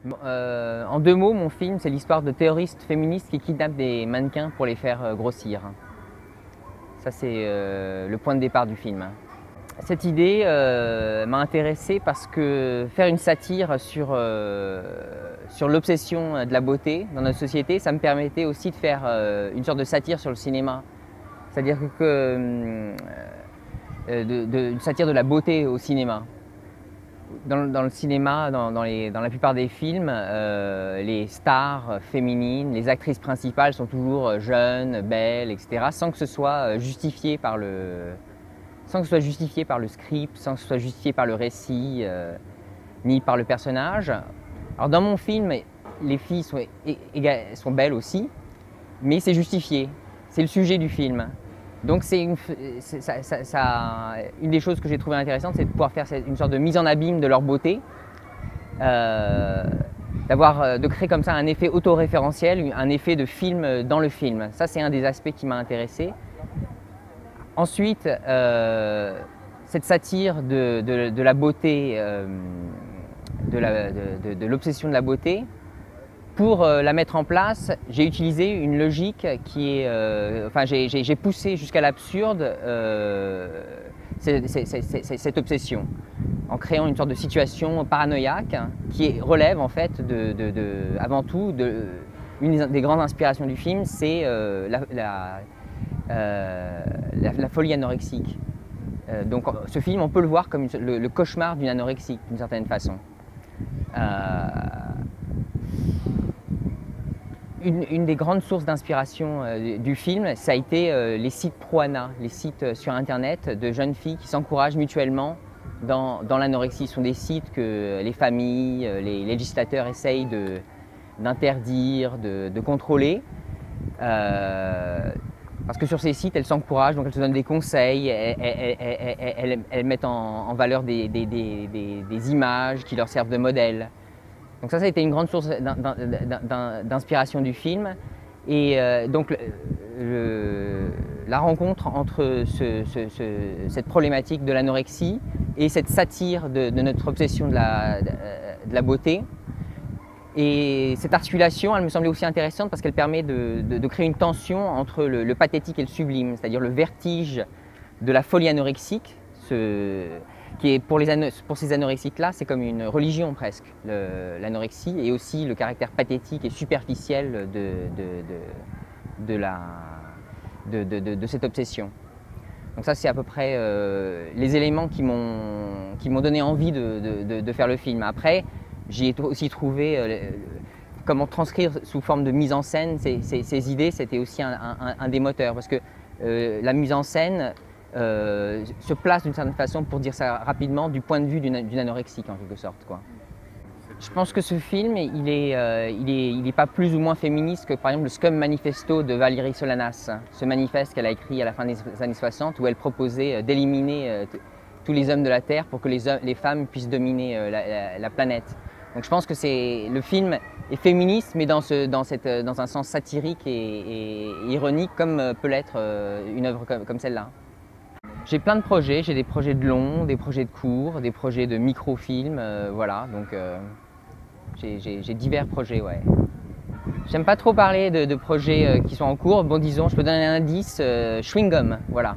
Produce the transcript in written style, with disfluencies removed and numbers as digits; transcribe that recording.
Bon, en deux mots, mon film, c'est l'histoire de terroristes féministes qui kidnappent des mannequins pour les faire grossir. Ça, c'est le point de départ du film. Cette idée m'a intéressé parce que faire une satire sur l'obsession de la beauté dans notre société, ça me permettait aussi de faire une sorte de satire sur le cinéma. C'est-à-dire une satire de la beauté au cinéma. Dans le cinéma, dans la plupart des films, les stars féminines, les actrices principales sont toujours jeunes, belles, etc., sans que ce soit justifié par le script, sans que ce soit justifié par le récit, ni par le personnage. Alors dans mon film, les filles sont belles aussi, mais c'est justifié, c'est le sujet du film. Donc une des choses que j'ai trouvé intéressante, c'est de pouvoir faire une sorte de mise en abîme de leur beauté, de créer comme ça un effet autoréférentiel, un effet de film dans le film. Ça, c'est un des aspects qui m'a intéressé. Ensuite, cette satire de la beauté, de l'obsession de la beauté, pour la mettre en place, j'ai utilisé une logique qui est... j'ai poussé jusqu'à l'absurde cette obsession, en créant une sorte de situation paranoïaque qui relève en fait avant tout, une des grandes inspirations du film, c'est la folie anorexique. Donc ce film, on peut le voir comme le cauchemar d'une anorexique, d'une certaine façon. Une des grandes sources d'inspiration du film, ça a été les sites pro-ana, les sites sur internet de jeunes filles qui s'encouragent mutuellement dans l'anorexie. Ce sont des sites que les familles, les législateurs essayent d'interdire, de contrôler. Parce que sur ces sites, elles s'encouragent, donc elles se donnent des conseils, elles mettent en valeur des images qui leur servent de modèle. Donc ça a été une grande source d'inspiration du film. Et donc la rencontre entre cette problématique de l'anorexie et cette satire de notre obsession de la beauté. Et cette articulation, elle me semblait aussi intéressante parce qu'elle permet de créer une tension entre le pathétique et le sublime, c'est-à-dire le vertige de la folie anorexique, qui est pour ces anorexiques-là, c'est comme une religion presque, l'anorexie, et aussi le caractère pathétique et superficiel de cette obsession. Donc ça, c'est à peu près les éléments qui m'ont donné envie de faire le film. Après, j'ai aussi trouvé comment transcrire sous forme de mise en scène ces idées, c'était aussi un des moteurs, parce que la mise en scène se place d'une certaine façon, pour dire ça rapidement, du point de vue d'une anorexique en quelque sorte, quoi. Je pense que ce film, il est pas plus ou moins féministe que par exemple le Scum Manifesto de Valérie Solanas, ce manifeste qu'elle a écrit à la fin des années 60 où elle proposait d'éliminer tous les hommes de la Terre pour que les femmes puissent dominer la planète. Donc je pense que le film est féministe, mais dans un sens satirique et ironique, comme peut l'être une œuvre comme celle-là. J'ai plein de projets, j'ai des projets de long, des projets de court, des projets de microfilms, voilà, donc j'ai divers projets, ouais. J'aime pas trop parler de projets qui sont en cours, bon disons, je peux donner un indice, chewing-gum, voilà.